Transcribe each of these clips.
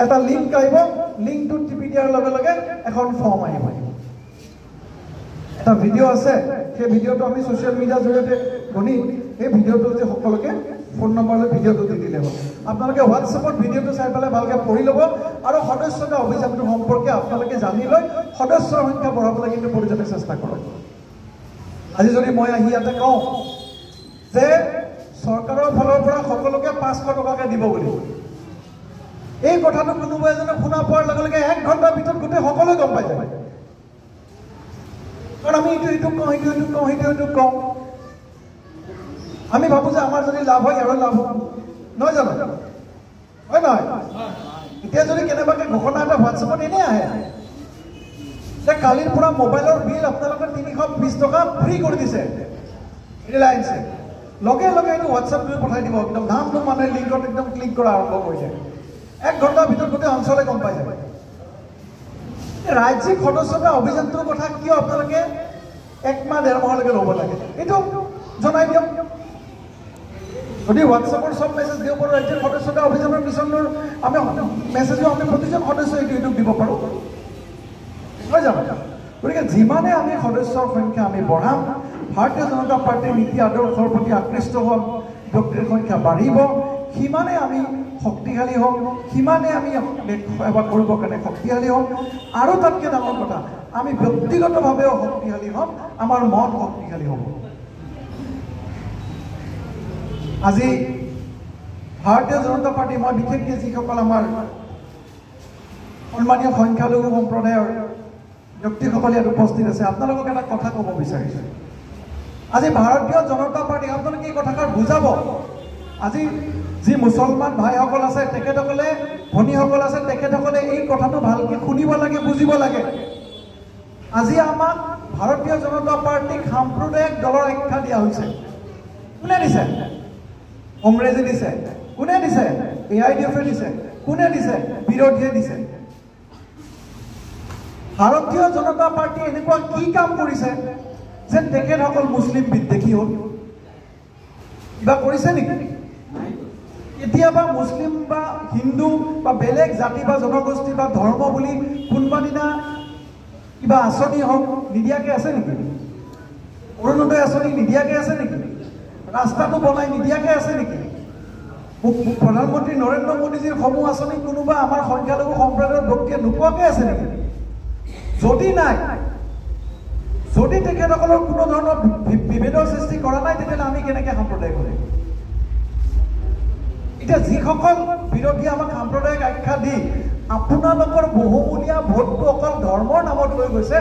এটা লিংক আহিব, লিংকটো টিপি দিয়াৰ লগে লগে এখন ফৰ্ম আহিব। এটা ভিডিঅ' আছে, সেই ভিডিঅ'টো আমি ছ'চিয়েল মিডিয়াৰ জৰিয়তে শুনি সেই ভিডিঅ'টো যে সকলোকে ফোন নম্বৰলৈ ভিডিঅ'টো দি দিলে হ'ল। আপোনালোকে হোৱাটছএপত ভিডিঅ'টো চাই পেলাই ভালকৈ পঢ়ি ল'ব আৰু সদস্যতা অভিযানটো সম্পৰ্কে আপোনালোকে জানি লৈ সদস্যৰ সংখ্যা বঢ়াবলৈ কিন্তু প্ৰয়োজনীয় চেষ্টা কৰক। আজি যদি মই আহি ইয়াতে কওঁ যে চৰকাৰৰ ফালৰ পৰা সকলোকে 500 টকাকৈ দিব বুলি, এই কথাটো কোনোবা এজনে শুনা পোৱাৰ লগে লগে 1 ঘণ্টাৰ ভিতৰত গোটেই সকলোৱে গম পাই যায়। কাৰণ আমি এইটো কওঁ, আমি ভাবো যে আমাৰ যদি লাভ হয় আৰু লাভ হ'ব, নহয় জানো? হয় নহয়? এতিয়া যদি কেনেবাকৈ ঘোষণা এটা হোৱাটছএপত এনেই আহে যে কালিৰ পৰা মোবাইলৰ বিল আপোনালোকে 320 টকা ফ্ৰী কৰি দিছে ৰিলায়েন্সে, লগে লগে এইটো হোৱাটছএপ কৰি পঠাই দিব। একদম নাম মানুহে লিংকত একদম ক্লিক কৰা আৰম্ভ কৰিছে। 1 ঘণ্টাৰ ভিতৰত গোটেই অঞ্চলে গম পাই যায়। ৰাজ্যিক সদস্যতা অভিযানটোৰ কথা কিয় আপোনালোকে 1 মাহ 1.5 মাহলৈকে ল'ব লাগে, এইটো জনাই দিয়ক। যদি হোৱাটছএপৰ চব মেছেজ দিব পাৰোঁ, ৰাজ্যিক সদস্যতা অভিযানৰ মিছনৰ আমি মেছেজো আমি প্ৰতিজন সদস্যই এইটো দিব পাৰোঁ, নহয় জানো? গতিকে যিমানে আমি সদস্যৰ সংখ্যা আমি বঢ়াম, ভাৰতীয় জনতা পাৰ্টীৰ নীতি আদৰ্শৰ প্ৰতি আকৃষ্ট হোৱা ব্যক্তিৰ সংখ্যা বাঢ়িব, সিমানে আমি শক্তিশালী হ'ম, সিমানে আমি সেৱা কৰিবৰ কাৰণে শক্তিশালী হ'ম। আৰু তাতকৈ ডাঙৰ কথা, আমি ব্যক্তিগতভাৱেও শক্তিশালী হ'ম, আমাৰ মন শক্তিশালী হ'ব। আজি ভাৰতীয় জনতা পাৰ্টি, মই বিশেষকৈ যিসকল আমাৰ সন্মানীয় সংখ্যালঘু সম্প্ৰদায়ৰ ব্যক্তিসকল ইয়াত উপস্থিত আছে, আপোনালোকক এটা কথা ক'ব বিচাৰিছোঁ। আজি ভাৰতীয় জনতা পাৰ্টি আপোনালোকে এই কথাষাৰ বুজাব। আজি যি মুছলমান ভাইসকল আছে, তেখেতসকলে ভনীসকল আছে, তেখেতসকলে এই কথাটো ভালকৈ শুনিব লাগে, বুজিব লাগে। আজি আমাক ভাৰতীয় জনতা পাৰ্টীক সাম্প্ৰদায়িক দলৰ আখ্যা দিয়া হৈছে। কোনে দিছে? কংগ্ৰেছে দিছে। কোনে দিছে? AIDFে দিছে। কোনে দিছে? বিৰোধীয়ে দিছে। ভাৰতীয় জনতা পাৰ্টী এনেকুৱা কি কাম কৰিছে যে তেখেতসকল মুছলিম বিদ্বেষী হ'ল? কিবা কৰিছে নেকি? কেতিয়াবা মুছলিম বা হিন্দু বা বেলেগ জাতি বা জনগোষ্ঠী বা ধৰ্ম বুলি কোনোবা দিনা কিবা আঁচনি হওক নিদিয়াকৈ আছে নেকি? অৰুণোদয় আঁচনি নিদিয়াকৈ আছে নেকি? ৰাস্তাটো বনাই নিদিয়াকৈ আছে নেকি? প্ৰধানমন্ত্ৰী নৰেন্দ্ৰ মোদীজীৰ সমূহ আঁচনি কোনোবা আমাৰ সংখ্যালঘু সম্প্ৰদায়ৰ ব্যক্তিয়ে নোপোৱাকৈ আছে নেকি? যদি নাই, যদি তেখেতসকলৰ কোনো ধৰণৰ বিভেদৰ সৃষ্টি কৰা নাই, তেতিয়াহ'লে আমি কেনেকৈ সাম্প্ৰদায়িক কৰিম? এতিয়া যিসকল বিৰোধী আমাক সাম্প্ৰদায়িক আখ্যা দি আপোনালোকৰ বহুমূলীয়া ভোটটো অকল ধৰ্মৰ নামত লৈ গৈছে,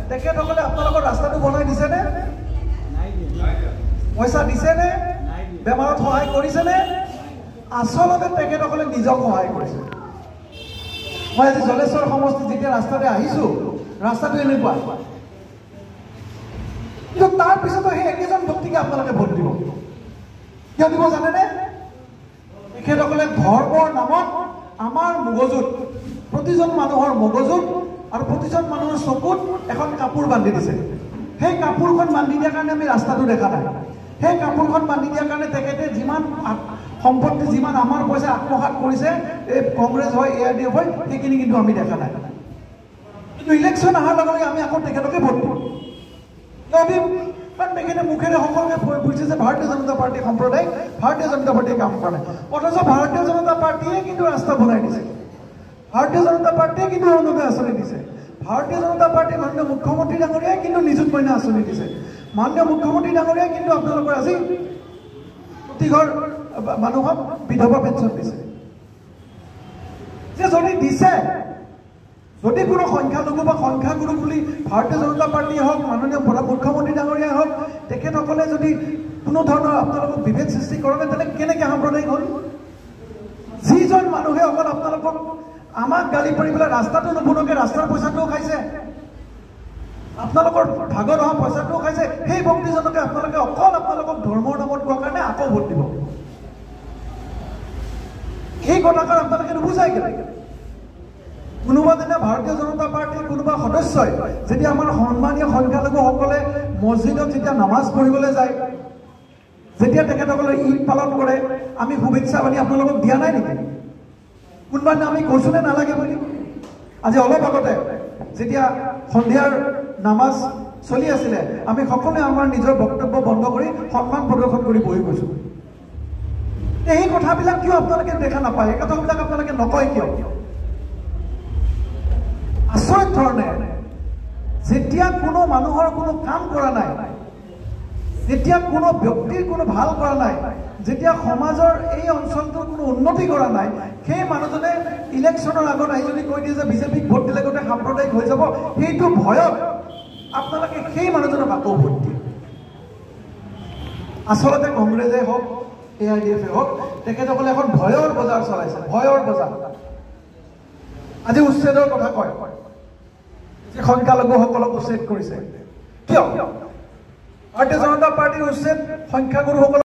তেখেতসকলে আপোনালোকৰ ৰাস্তাটো বনাই দিছেনে? পইচা দিছেনে? বেমাৰত সহায় কৰিছেনে? আচলতে তেখেতসকলে নিজক সহায় কৰিছে। মই আজি জলেশ্বৰ সমষ্টিত যেতিয়া ৰাস্তাতে আহিছোঁ, ৰাস্তাটো এনেকুৱা, কিন্তু তাৰপিছতো সেই একেজন ব্যক্তিকে আপোনালোকে ভোট দিব। কিয় দিব জানেনে? তেখেতসকলে ধৰ্মৰ নামত আমাৰ মগজুত, প্ৰতিজন মানুহৰ মগজুত আৰু প্ৰতিজন মানুহৰ চকুত এখন কাপোৰ বান্ধি দিছে। সেই কাপোৰখন বান্ধি দিয়াৰ কাৰণে আমি ৰাস্তাটো দেখা নাই। সেই কাপোৰখন বান্ধি দিয়াৰ কাৰণে তেখেতে যিমান সম্পত্তি, যিমান আমাৰ পইচা আত্মসাৎ কৰিছে, এই কংগ্ৰেছ হয়, AIDF হয়, সেইখিনি কিন্তু আমি দেখা নাই। কিন্তু ইলেকশ্যন অহাৰ লগে লগে আমি আকৌ তেখেতকে ভোট দিম। কাৰণ তেখেতে মুখেৰে সকলোকে বুজিছে যে ভাৰতীয় জনতা পাৰ্টী সম্প্ৰদায়, ভাৰতীয় জনতা পাৰ্টীয়ে কাম কৰা নাই। অথচ ভাৰতীয় জনতা পাৰ্টীয়ে কিন্তু ৰাস্তা বনাই দিছে। ভাৰতীয় জনতা পাৰ্টীয়ে কিন্তু অৰুণোদয় আঁচনি দিছে। ভাৰতীয় জনতা পাৰ্টীৰ মাননীয় মুখ্যমন্ত্ৰী ডাঙৰীয়াই কিন্তু নিযুত মইনা আঁচনি দিছে। মাননীয় মুখ্যমন্ত্ৰী ডাঙৰীয়াই কিন্তু আপোনালোকৰ আজি প্ৰতিঘৰ মানুহক বিধৱা পেঞ্চন দিছে। যে যদি দিছে, যদি কোনো সংখ্যালঘু বা সংখ্যাগুৰু বুলি ভাৰতীয় জনতা পাৰ্টীয়ে হওক, মাননীয় মুখ্যমন্ত্ৰী ডাঙৰীয়াই হওক, তেখেতসকলে যদি কোনো ধৰণৰ আপোনালোকক বিভেদ সৃষ্টি কৰে, তেন্তে কেনেকৈ সাম্প্ৰদায়িক হ'ল? যিজন মানুহে অকল আপোনালোকক আমাক গালি পাৰি পেলাই ৰাস্তাটো নবনোৱাকৈ ৰাস্তাৰ পইচাটোও খাইছে, আপোনালোকৰ ভাগত অহা পইচাটোও খাইছে, সেই ব্যক্তিজনকে আপোনালোকে অকল আপোনালোকক ধৰ্মৰ নামত কোৱাৰ কাৰণে আকৌ ভোট দিব। সেই কথাষাৰ আপোনালোকে নুবুজাই কেনেকৈ? কোনোবা দিনা ভাৰতীয় জনতা পাৰ্টীৰ কোনোবা সদস্যই যেতিয়া আমাৰ সন্মানীয় সংখ্যালঘুসকলে মছজিদত যেতিয়া নামাজ পঢ়িবলৈ যায়, যেতিয়া তেখেতসকলে ঈদ পালন কৰে, আমি শুভেচ্ছা বাণী আপোনালোকক দিয়া নাই নেকি? কোনোবা আমি কৈছোনে নালাগে বুলি আজি অলপ আগতে যেতিয়া সন্ধিয়াৰ নামাজ চলি আছিলে আমি সকলোৱে আমাৰ নিজৰ বক্তব্য বন্ধ কৰি সন্মান প্ৰদৰ্শন কৰি বহি গৈছো এই কথাবিলাক কিয় আপোনালোকে দেখা নাপায় এই কথাবিলাক আপোনালোকে নকয় কিয় আচৰিত ধৰণে যেতিয়া কোনো মানুহৰ কোনো কাম কৰা নাই যেতিয়া কোনো ব্যক্তিৰ কোনো ভাল কৰা নাই যেতিয়া সমাজৰ এই অঞ্চলটোৰ কোনো উন্নতি কৰা নাই সেই মানুহজনে ইলেকশ্যনৰ আগত আহি যদি কৈ দিয়ে যে বিজেপিক ভোট দিলে গোটেই সাম্প্ৰদায়িক হৈ যাব সেইটো ভয়ত আপোনালোকে সেই মানুহজনক আকৌ ভোট দিয়ে আচলতে কংগ্ৰেছে হওক AIDF হওক তেখেতসকলে এখন ভয়ৰ বজাৰ চলাইছে ভয়ৰ বজাৰ আজি উচ্ছেদৰ কথা কয় যে সংখ্যালঘুসকলক উচ্ছেদ কৰিছে কিয় ভাৰতীয় জনতা পাৰ্টিৰ উচ্ছেদ সংখ্যাগুৰুসকলক